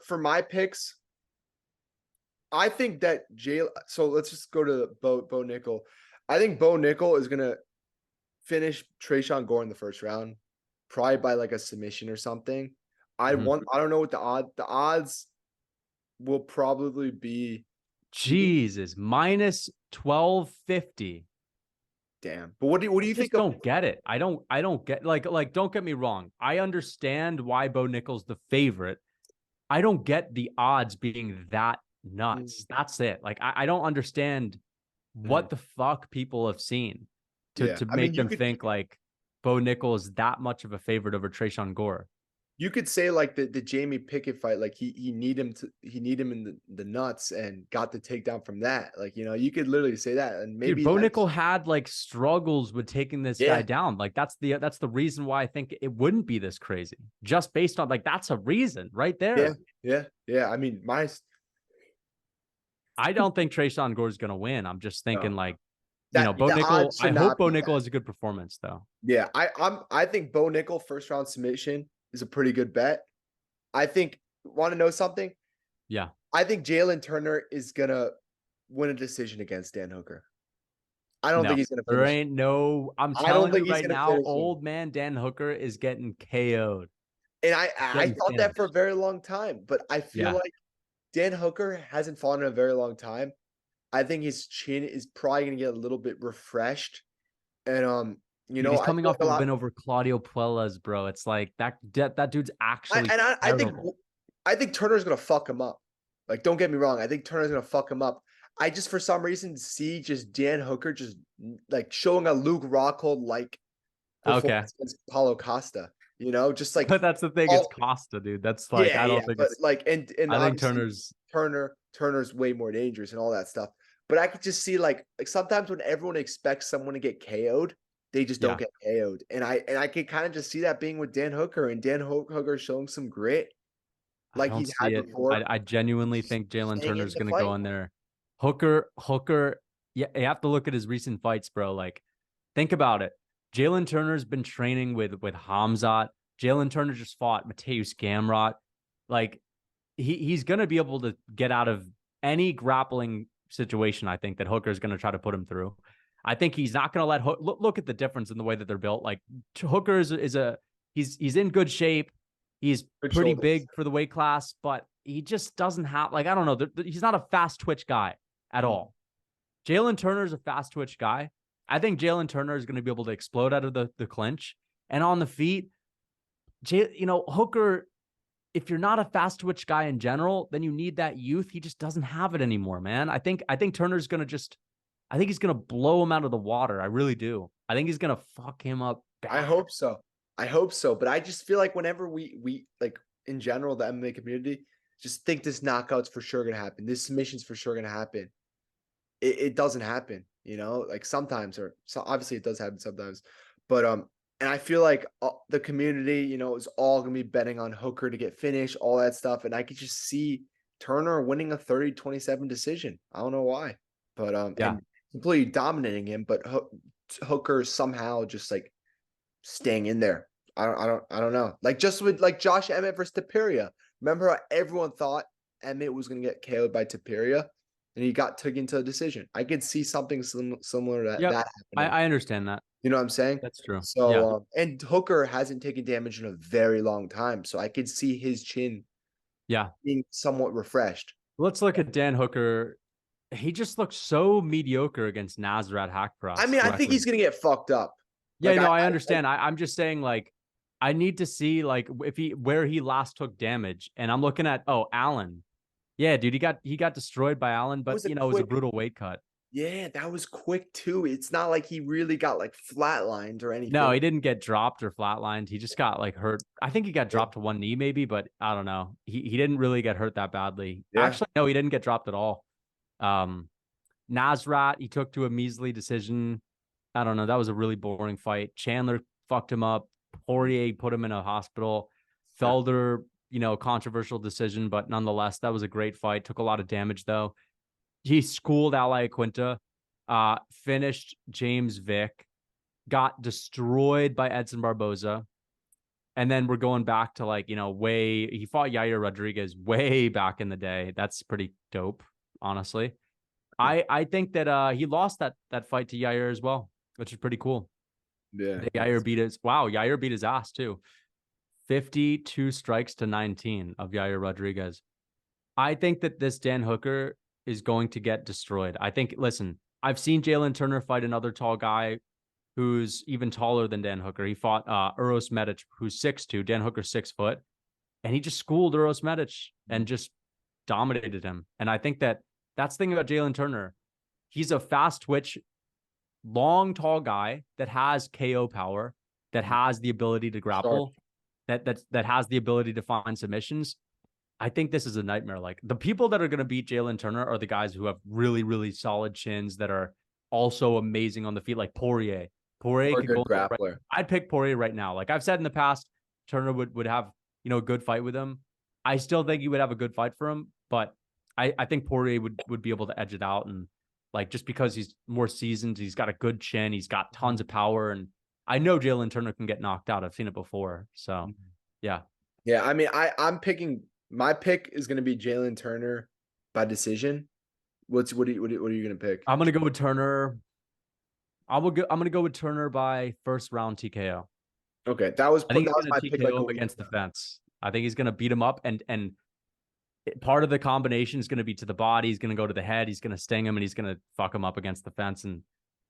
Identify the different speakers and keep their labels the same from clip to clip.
Speaker 1: for my picks, I think that Jalen. So let's just go to Bo Nickal. I think Bo Nickal is gonna finish Tresean Gore in the first round, probably by like a submission or something. I don't know what the odds will probably be.
Speaker 2: Jesus, minus 1250.
Speaker 1: Damn. But what do you think?
Speaker 2: Don't get it. I don't get like don't get me wrong. I understand why Bo Nickal's the favorite. I don't get the odds being that nuts. That's it. Like I don't understand what the fuck people have seen to make them think like Bo Nickal is that much of a favorite over Tresean Gore.
Speaker 1: You could say like the Jamie Pickett fight, like he need him in the nuts and got the takedown from that. Like, you know, you could literally say that. And maybe
Speaker 2: Bo Nickal had like struggles with taking this guy down. Like that's the reason why I think it wouldn't be this crazy. Just based on like that's a reason right there.
Speaker 1: Yeah. I mean,
Speaker 2: I don't think Tresean Gore is gonna win. I'm just thinking like Bo
Speaker 1: Nickal.
Speaker 2: I hope Bo Nickal has a good performance though.
Speaker 1: Yeah, I think Bo Nickal first round submission is a pretty good bet. I think, want to know something?
Speaker 2: Yeah.
Speaker 1: I think Jalen Turner is going to win a decision against Dan Hooker. I don't think he's going to finish.
Speaker 2: There ain't no, I'm telling you right now, old man Dan Hooker is getting KO'd.
Speaker 1: And I thought that for a very long time, but I feel like Dan Hooker hasn't fought in a very long time. I think his chin is probably going to get a little bit refreshed. And,
Speaker 2: he's coming off a win over Claudio Puelles, bro. It's like that dude's actually.
Speaker 1: I think Turner's gonna fuck him up. Like, don't get me wrong. I think Turner's gonna fuck him up. I just for some reason see just Dan Hooker just like showing a Luke Rockhold like performance against Paulo Costa. You know, just like.
Speaker 2: But that's the thing. It's Costa, dude. That's like I don't think it's
Speaker 1: like and
Speaker 2: I think
Speaker 1: Turner's way more dangerous and all that stuff. But I could just see like sometimes when everyone expects someone to get KO'd. They just don't get KO'd. And I can kind of just see that being with Dan Hooker, and Dan Hooker showing some grit like he's had before.
Speaker 2: I genuinely think Jalen Turner's going to go in there. Hooker, you have to look at his recent fights, bro. Like, think about it. Jalen Turner's been training with Hamzat. Jalen Turner just fought Mateusz Gamrot. Like, he's going to be able to get out of any grappling situation, I think, that Hooker's going to try to put him through. I think he's not going to let look at the difference in the way that they're built. Like Hooker is he's in good shape. He's pretty big for the weight class, but he just doesn't have like, I don't know. He's not a fast twitch guy at all. Jalen Turner is a fast twitch guy. I think Jalen Turner is going to be able to explode out of the clinch and on the feet. Hooker, if you're not a fast twitch guy in general, then you need that youth. He just doesn't have it anymore, man. I think Turner's going to I think he's going to blow him out of the water. I really do. I think he's going to fuck him up bad.
Speaker 1: I hope so. But I just feel like whenever we like in general, the MMA community, just think this knockout's for sure going to happen. This submission's for sure going to happen. It doesn't happen, you know, like sometimes, or so obviously it does happen sometimes. But, and I feel like the community, you know, is all going to be betting on Hooker to get finished, all that stuff. And I could just see Turner winning a 30-27 decision. I don't know why, but, and completely dominating him, but Hooker somehow just like staying in there. I don't know. Like just with like Josh Emmett versus Tapiria. Remember how everyone thought Emmett was going to get KO'd by Tapiria, and he got taken into a decision. I could see something similar to that happening.
Speaker 2: I understand that.
Speaker 1: You know what I'm saying?
Speaker 2: That's true.
Speaker 1: So, and Hooker hasn't taken damage in a very long time, so I could see his chin being somewhat refreshed.
Speaker 2: Let's look at Dan Hooker. He just looks so mediocre against Nasrat Haqparast.
Speaker 1: I mean, I think he's going to get fucked up.
Speaker 2: Yeah, like, I understand. I'm just saying, like, I need to see, like, where he last took damage. And I'm looking at, Allen. Yeah, dude, he got destroyed by Allen, but, it was a brutal weight cut.
Speaker 1: Yeah, that was quick, too. It's not like he really got, like, flatlined or anything.
Speaker 2: No, he didn't get dropped or flatlined. He just got, like, hurt. I think he got dropped to one knee, maybe, but I don't know. He didn't really get hurt that badly. Yeah. Actually, no, he didn't get dropped at all. Nasrat, he took to a measly decision. I don't know. That was a really boring fight. Chandler fucked him up. Poirier put him in a hospital. Felder, controversial decision, but nonetheless, that was a great fight. Took a lot of damage, though. He schooled Ally Quinta, finished James Vick, got destroyed by Edson Barboza. And then we're going back to like, he fought Yair Rodriguez way back in the day. That's pretty dope, honestly. I think that he lost that fight to Yair as well, which is pretty cool.
Speaker 1: Yeah.
Speaker 2: Yair beat his ass too. 52 strikes to 19 of Yair Rodriguez. I think that this Dan Hooker is going to get destroyed. Listen, I've seen Jalen Turner fight another tall guy who's even taller than Dan Hooker. He fought Uros Medic, who's 6'2", Dan Hooker's 6 foot, and he just schooled Uros Medic and just dominated him. And I think that's the thing about Jalen Turner. He's a fast twitch, long, tall guy that has KO power, that has the ability to grapple, that has the ability to find submissions. I think this is a nightmare. Like, the people that are going to beat Jalen Turner are the guys who have really, really solid chins that are also amazing on the feet, like Poirier. Poirier could go grappler. Right. I'd pick Poirier right now. Like I've said in the past, Turner would have, a good fight with him. I still think he would have a good fight for him, but I think Poirier would be able to edge it out. And like, just because he's more seasoned, he's got a good chin, he's got tons of power. And I know Jalen Turner can get knocked out. I've seen it before. So yeah.
Speaker 1: Yeah. I mean, I'm picking, my pick is going to be Jalen Turner by decision. What are you going to pick?
Speaker 2: I'm going to go with Turner. I'm going to go with Turner by first round TKO.
Speaker 1: Okay. That was
Speaker 2: my pick up against the fence. I think he's going to beat him up, and part of the combination is going to be to the body. He's going to go to the head. He's going to sting him, and he's going to fuck him up against the fence. And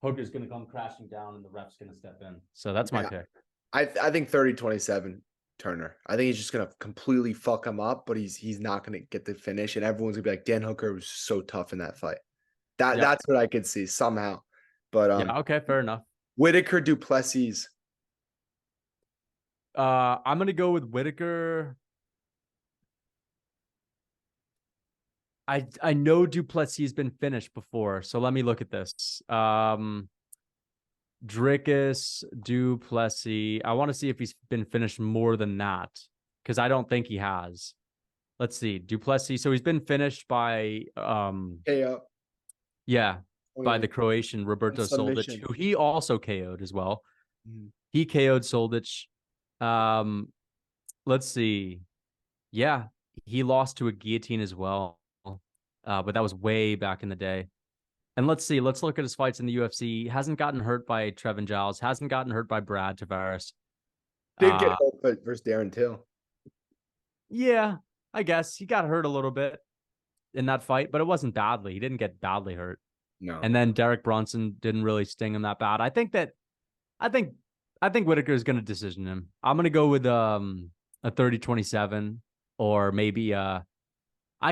Speaker 2: Hooker's going to come crashing down, and the ref's going to step in. So that's my pick.
Speaker 1: I think 30-27 Turner. I think he's just going to completely fuck him up, but he's not going to get the finish, and everyone's going to be like, Dan Hooker was so tough in that fight. That's what I could see somehow. But
Speaker 2: okay, fair enough.
Speaker 1: Whittaker du Plessis.
Speaker 2: I'm going to go with Whittaker. I know du Plessis has been finished before, so let me look at this. Dricus, du Plessis. I want to see if he's been finished more than that, because I don't think he has. Let's see. Du Plessis. So he's been finished by by the Croatian Roberto Soldic, who he also KO'd as well. He KO'd Soldic. Let's see. Yeah, he lost to a guillotine as well. But that was way back in the day. And let's see. Let's look at his fights in the UFC. He hasn't gotten hurt by Trevin Giles. Hasn't gotten hurt by Brad Tavares.
Speaker 1: Did get hurt versus Darren Till.
Speaker 2: Yeah, I guess he got hurt a little bit in that fight, but it wasn't badly. He didn't get badly hurt.
Speaker 1: No.
Speaker 2: And then Derek Brunson didn't really sting him that bad. I think Whittaker is going to decision him. I'm going to go with a 30-27, or maybe I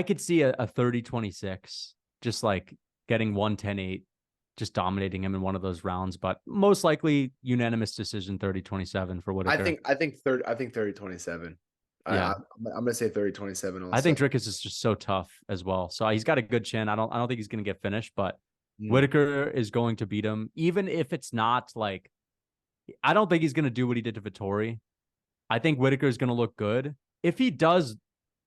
Speaker 2: could see a 30-26, just like getting 110-8, just dominating him in one of those rounds, but most likely unanimous decision 30-27 for Whittaker.
Speaker 1: I think 30-27. Yeah. I'm gonna say 30-27 also.
Speaker 2: I think Dricus is just so tough as well. So he's got a good chin. I don't think he's gonna get finished, but Whittaker is going to beat him, even if it's not like, I don't think he's gonna do what he did to Vettori. I think Whittaker is gonna look good. If he does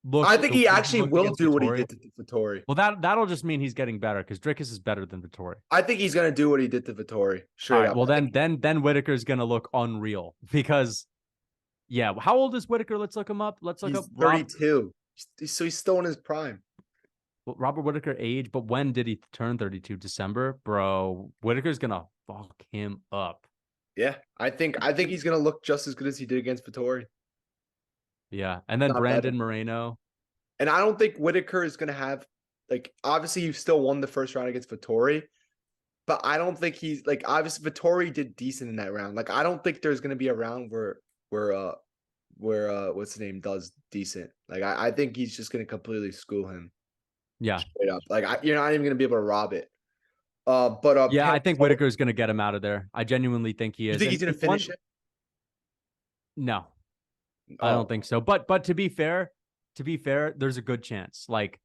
Speaker 2: look,
Speaker 1: I think he actually will do what he did to Vettori.
Speaker 2: Well, that'll just mean he's getting better, because Dricus is better than Vettori.
Speaker 1: I think he's gonna do what he did to Vettori. Sure.
Speaker 2: Right, well, then Whittaker's gonna look unreal, because how old is Whittaker? Let's look him up. Let's look up
Speaker 1: 32. So he's still in his prime.
Speaker 2: Well, Robert Whittaker age, but when did he turn 32? December, bro. Whittaker's gonna fuck him up.
Speaker 1: Yeah, I think he's gonna look just as good as he did against Vettori.
Speaker 2: Yeah, and then Brandon Moreno.
Speaker 1: And I don't think Whittaker is gonna have, like, obviously you still won the first round against Vettori, but I don't think he's, like, obviously Vettori did decent in that round. Like, I don't think there's gonna be a round where what's his name does decent. Like, I think he's just gonna completely school him.
Speaker 2: Yeah,
Speaker 1: straight up. Like, you're not even gonna be able to rob it.
Speaker 2: I think Whittaker's gonna get him out of there. I genuinely think he is.
Speaker 1: You think he's gonna finish it?
Speaker 2: No, I don't think so. But to be fair, there's a good chance. Like,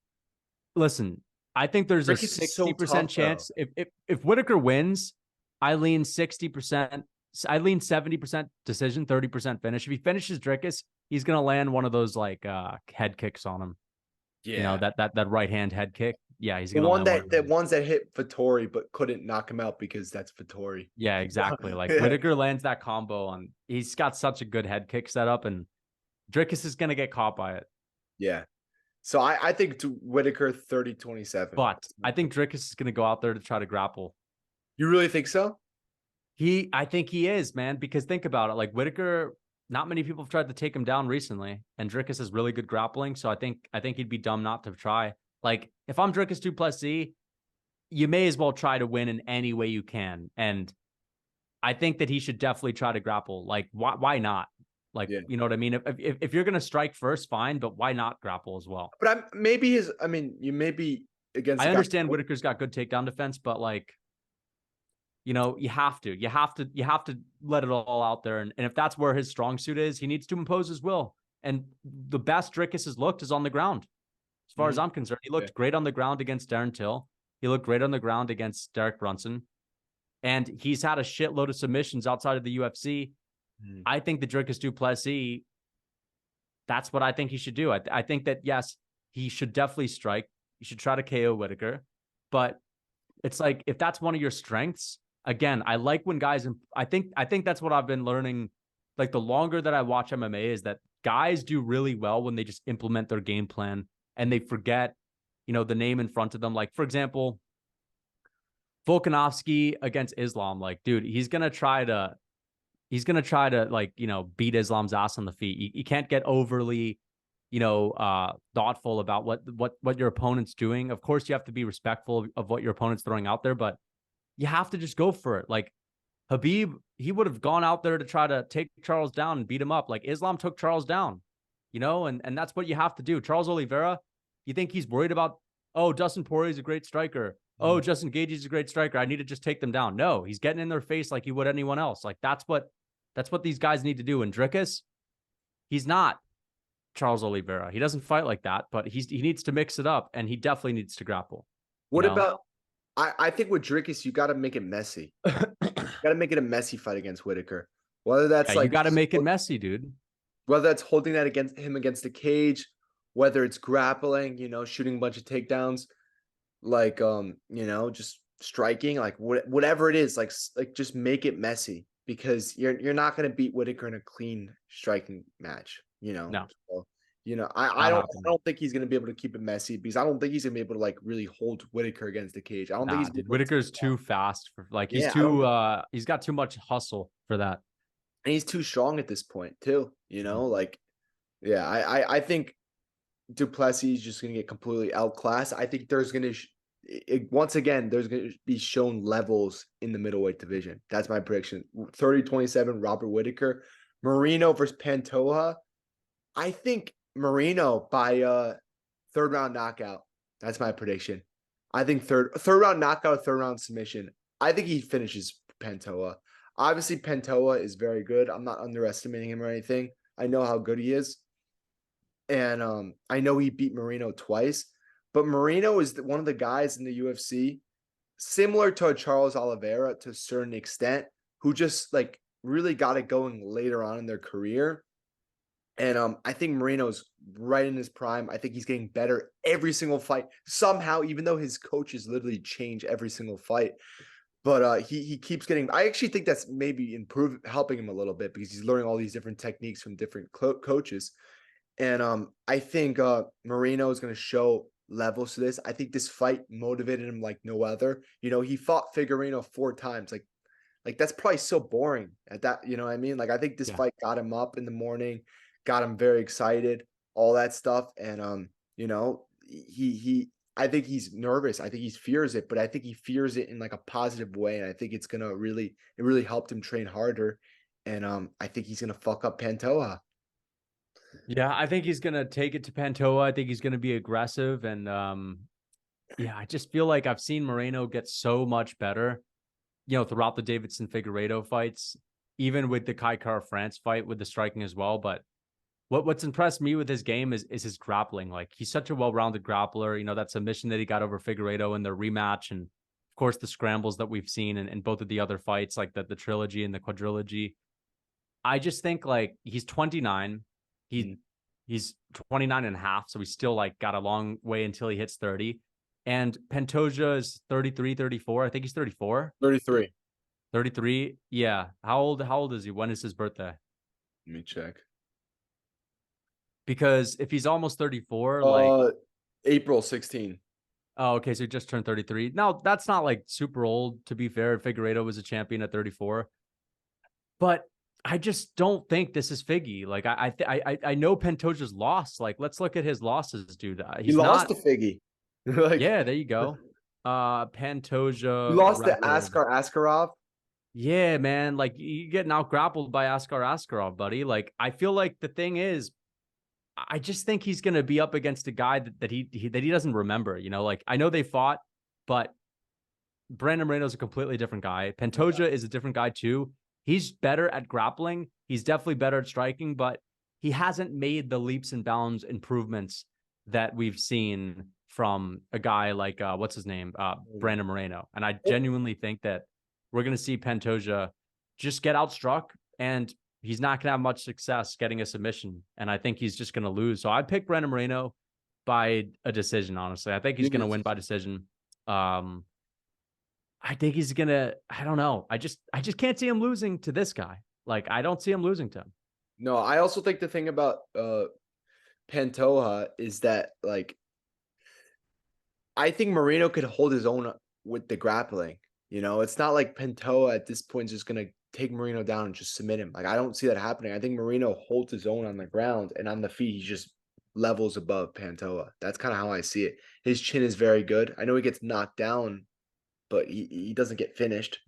Speaker 2: listen, I think there's a 60% chance. If Whittaker wins, I lean 60%. I lean 70% decision, 30% finish. If he finishes Dricus, he's gonna land one of those like head kicks on him. Yeah, that right hand head kick. yeah, he's
Speaker 1: The
Speaker 2: gonna
Speaker 1: one
Speaker 2: land one of
Speaker 1: that
Speaker 2: those.
Speaker 1: ones that hit Vettori but couldn't knock him out because that's Vettori.
Speaker 2: Yeah, exactly. Like
Speaker 1: Yeah.
Speaker 2: Whittaker lands that combo on. He's got such a good head kick set up, and Dricus is gonna get caught by it.
Speaker 1: Yeah. So I think to Whittaker 30-27.
Speaker 2: But I think Dricus is gonna go out there to try to grapple.
Speaker 1: You really think so?
Speaker 2: I think he is, man, because think about it. Like Whittaker, not many people have tried to take him down recently, and Dricus has really good grappling. So I think he'd be dumb not to try. Like if I'm Dricus du Plessis, you may as well try to win in any way you can. And I think that he should definitely try to grapple. Like why not? Like,
Speaker 1: Yeah.
Speaker 2: you know what I mean? If you're gonna strike first, fine, but why not grapple as well?
Speaker 1: But I mean, you may be against
Speaker 2: I
Speaker 1: a guy.
Speaker 2: understand Whittaker's got good takedown defense, but like, you know, you have to let it all out there. And if that's where his strong suit is, he needs to impose his will. And the best Dricus has looked is on the ground. As far as I'm concerned, he looked great on the ground against Darren Till. He looked great on the ground against Derek Brunson. And he's had a shitload of submissions outside of the UFC. I think the Dricus du Plessis, that's what I think he should do. I think that, yes, he should definitely strike. You should try to KO Whittaker. But it's like, if that's one of your strengths, again, I like when guys, I think that's what I've been learning. Like the longer that I watch MMA is that guys do really well when they just implement their game plan and they forget, you know, the name in front of them. Like, for example, Volkanovski against Islam. Like, dude, he's going to try to like, you know, beat Islam's ass on the feet. You can't get overly, you know, thoughtful about what your opponent's doing. Of course, you have to be respectful of what your opponent's throwing out there, but you have to just go for it. Like Khabib, he would have gone out there to try to take Charles down and beat him up. Like Islam took Charles down, you know, and that's what you have to do. Charles Oliveira, you think he's worried about, oh, Dustin Poirier is a great striker. Oh, Justin Gaethje is a great striker. I need to just take them down. No, he's getting in their face like he would anyone else. Like that's what these guys need to do. And Dricus, he's not Charles Oliveira. He doesn't fight like that, but he needs to mix it up, and he definitely needs to grapple.
Speaker 1: What about? I think with Dricus, you got to make it messy. You got to make it a messy fight against Whittaker. Whether that's like
Speaker 2: you got to make it messy, dude.
Speaker 1: Whether that's holding that against him against the cage, whether it's grappling, you know, shooting a bunch of takedowns, like you know, just striking, like whatever it is, like just make it messy because you're not going to beat Whittaker in a clean striking match, you know.
Speaker 2: No.
Speaker 1: So, you know, I don't think he's going to be able to keep it messy because I don't think he's going to be able to like really hold Whittaker against the cage. I don't think he's
Speaker 2: Whittaker's too fast for like he's he's got too much hustle for that.
Speaker 1: And he's too strong at this point too, you know, like yeah, I think du Plessis is just going to get completely outclassed. I think there's going to once again, there's going to be shown levels in the middleweight division. That's my prediction. 30-27, Robert Whittaker. Moreno versus Pantoja. I think Moreno by third round knockout. That's my prediction. I think third round knockout, third round submission. I think he finishes Pantoja. Obviously, Pantoja is very good. I'm not underestimating him or anything. I know how good he is. And I know he beat Moreno twice. But Moreno is one of the guys in the UFC, similar to Charles Oliveira to a certain extent, who just like really got it going later on in their career. And I think Moreno's right in his prime. I think he's getting better every single fight. Somehow, even though his coaches literally change every single fight. But he keeps getting. I actually think that's maybe helping him a little bit because he's learning all these different techniques from different coaches. And I think Moreno is going to show levels to this. I think this fight motivated him like no other. You know, he fought Figueiredo 4 times. Like that's probably so boring at that. You know what I mean? Like I think this fight got him up in the morning, got him very excited, all that stuff. And you know, I think he's nervous. I think he fears it, but I think he fears it in like a positive way. And I think it's gonna really helped him train harder. And I think he's gonna fuck up Pantoja.
Speaker 2: Yeah, I think he's gonna take it to Pantoja. I think he's gonna be aggressive, and yeah, I just feel like I've seen Moreno get so much better, you know, throughout the Davidson Figueiredo fights, even with the Kai Kara France fight with the striking as well. But what's impressed me with his game is his grappling. Like he's such a well-rounded grappler. You know, that submission that he got over Figueiredo in the rematch, and of course the scrambles that we've seen in both of the other fights, like the trilogy and the quadrilogy. I just think like he's 29. He's 29 and a half, so he's still like got a long way until he hits 30. And Pantoja is 33, 34. I think he's 34.
Speaker 1: 33.
Speaker 2: 33. Yeah. How old is he? When is his birthday?
Speaker 1: Let me check.
Speaker 2: Because if he's almost 34, like
Speaker 1: April 16.
Speaker 2: Oh, okay. So he just turned 33. Now, that's not like super old, to be fair. Figueiredo was a champion at 34. But I just don't think this is Figgy. Like, I know Pantoja's lost. Like, let's look at his losses, dude.
Speaker 1: He lost to Figgy.
Speaker 2: Like, yeah, there you go. Pantoja.
Speaker 1: He lost to Askarov.
Speaker 2: Yeah, man. Like, you getting out grappled by Askarov, buddy. Like, I feel like the thing is, I just think he's going to be up against a guy that he doesn't remember, you know, like I know they fought, but Brandon Moreno is a completely different guy. Pantoja is a different guy too. He's better at grappling. He's definitely better at striking, but he hasn't made the leaps and bounds improvements that we've seen from a guy like, what's his name? Brandon Moreno. And I genuinely think that we're going to see Pantoja just get outstruck, and he's not going to have much success getting a submission. And I think he's just going to lose. So I pick Brandon Moreno by a decision, honestly. I think he's going to win by decision. I think he's going to, I don't know. I just can't see him losing to this guy. Like, I don't see him losing to him.
Speaker 1: No, I also think the thing about Pantoja is that, like, I think Moreno could hold his own with the grappling. You know, it's not like Pantoja at this point is just going to take Moreno down and just submit him. Like, I don't see that happening. I think Moreno holds his own on the ground, and on the feet, he just levels above Pantoja. That's kind of how I see it. His chin is very good. I know he gets knocked down, but he doesn't get finished.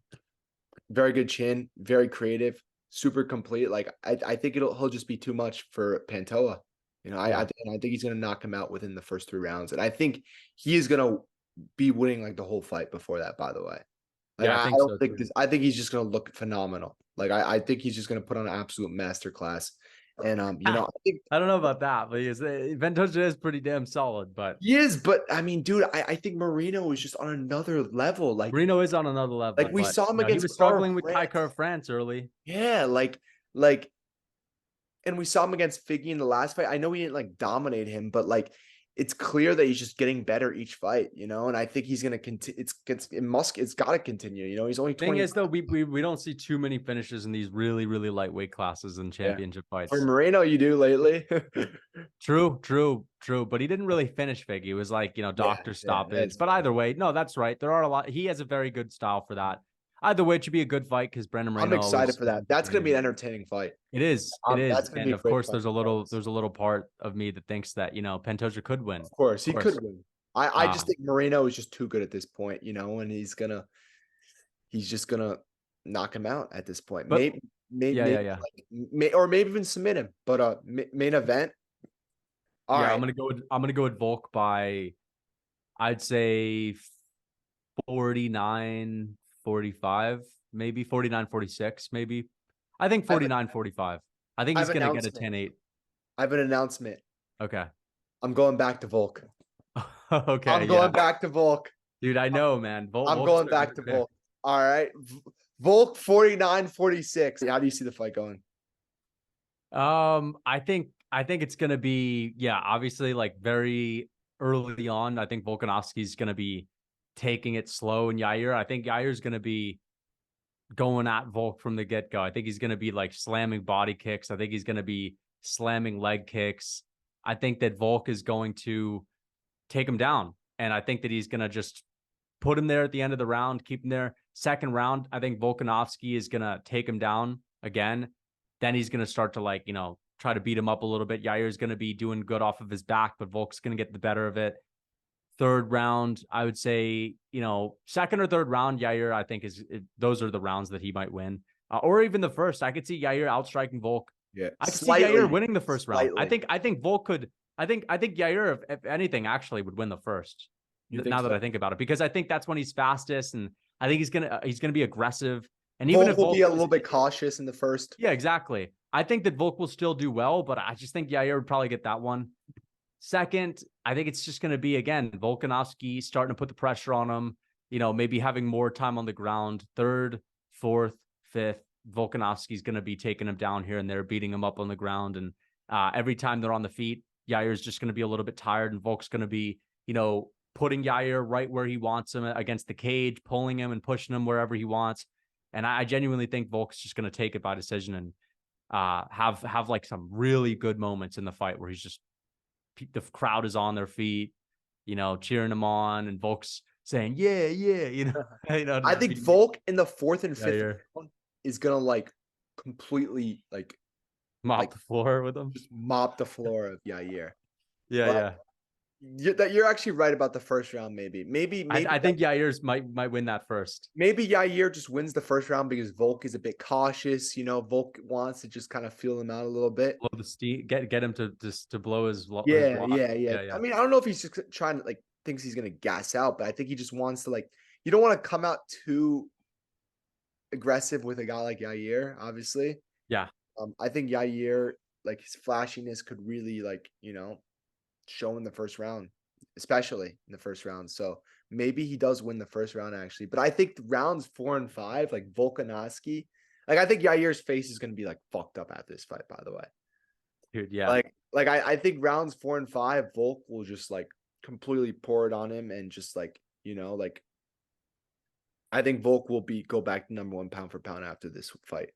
Speaker 1: Very good chin, very creative, super complete. Like, I think he'll just be too much for Pantoja. You know, I think he's going to knock him out within the first 3 rounds. And I think he is going to be winning, like, the whole fight before that, by the way. Like,
Speaker 2: yeah, I don't think
Speaker 1: I think he's just going to look phenomenal. Like, I think he's just going to put on an absolute masterclass. And, you know,
Speaker 2: I don't know about that, but Pantoja is pretty damn solid, but
Speaker 1: he is. But I mean, dude, I think Moreno is just on another level. Like,
Speaker 2: Moreno is on another level.
Speaker 1: Like, we saw him against,
Speaker 2: he was struggling with Yair France early.
Speaker 1: Yeah, and we saw him against Figgy in the last fight. I know he didn't, like, dominate him, but, like, it's clear that he's just getting better each fight, you know. And I think he's gonna continue. It's got to continue. You know, he's only 20.
Speaker 2: Thing is, though, we don't see too many finishes in these really lightweight classes in championship fights.
Speaker 1: For Moreno, you do lately.
Speaker 2: True. But he didn't really finish Figgy. It was like, you know, doctor stoppage. But either way, no, that's right. There are a lot. He has a very good style for that. Either way, it should be a good fight because Brandon Moreno.
Speaker 1: I'm excited for that. That's going to be an entertaining fight.
Speaker 2: It is. And of course, there's a little part of me that thinks that, you know, Pantoja could win.
Speaker 1: Of course, he could win. I just think Moreno is just too good at this point, you know, and he's just gonna knock him out at this point. Maybe, or maybe even submit him. But main event.
Speaker 2: All right. I'm gonna go with Volk by, I'd say 49-45, maybe 49-46, maybe. I think 49-45. I think he's going to get a 10-8.
Speaker 1: I have an announcement.
Speaker 2: Okay.
Speaker 1: I'm going back to Volk.
Speaker 2: Okay.
Speaker 1: I'm going back to Volk.
Speaker 2: Dude, I know, man.
Speaker 1: I'm going back to Volk. All right. Volk 49-46. How do you see the fight going?
Speaker 2: I think it's going to be, obviously, like, very early on. I think Volkanovski's going to be taking it slow, and Yair, I think Yair's going to be going at Volk from the get-go. I think he's going to be, like, slamming body kicks. I think he's going to be slamming leg kicks. I think that Volk is going to take him down, and I think that he's going to just put him there at the end of the round, keep him there. Second round, I think Volkanovski is going to take him down again. Then he's going to start to, like, you know, try to beat him up a little bit. Yair's going to be doing good off of his back, but Volk's going to get the better of it. Third round, I would say, you know, second or third round, Yair, I think those are the rounds that he might win. Or even the first. I could see Yair outstriking Volk.
Speaker 1: Yeah.
Speaker 2: I could see Yair winning the first round. I think Volk could. I think Yair, if anything, actually would win the first. Now that I think about it, because I think that's when he's fastest, and I think he's gonna be aggressive. And even if
Speaker 1: Volk will be a little bit cautious in the first.
Speaker 2: Yeah, exactly. I think that Volk will still do well, but I just think Yair would probably get that one. Second, I think it's just going to be, again, Volkanovski starting to put the pressure on him, you know, maybe having more time on the ground. Third, fourth, fifth, Volkanovski's going to be taking him down here and there, beating him up on the ground. And every time they're on the feet, Yair's just going to be a little bit tired, and Volk's going to be, you know, putting Yair right where he wants him against the cage, pulling him and pushing him wherever he wants. And I genuinely think Volk's just going to take it by decision and have like some really good moments in the fight where he's just, the crowd is on their feet, cheering him on, and Volk's saying, yeah,
Speaker 1: I think Volk in the 4th and 5th
Speaker 2: round
Speaker 1: is gonna like completely like
Speaker 2: mop the floor with him.
Speaker 1: Just mop the floor of Yair.
Speaker 2: Yeah.
Speaker 1: You're actually right about the first round. Maybe
Speaker 2: I think Yair's might win that first.
Speaker 1: Maybe Yair just wins the first round because Volk is a bit cautious. Volk wants to just kind of feel him out a little bit.
Speaker 2: Blow the steam, get him to blow his
Speaker 1: yeah. I mean, I don't know if he's just trying to thinks he's gonna gas out, but I think he just wants to you don't want to come out too aggressive with a guy like Yair, obviously.
Speaker 2: Yeah.
Speaker 1: I think Yair, his flashiness could really show in the first round, especially in the first round. So maybe he does win the first round actually. But I think rounds 4 and 5, Volkanovski, I think Yair's face is gonna be fucked up after this fight, by the way.
Speaker 2: Dude, yeah.
Speaker 1: I think rounds 4 and 5, Volk will just completely pour it on him and just I think Volk will go back to #1 pound for pound after this fight.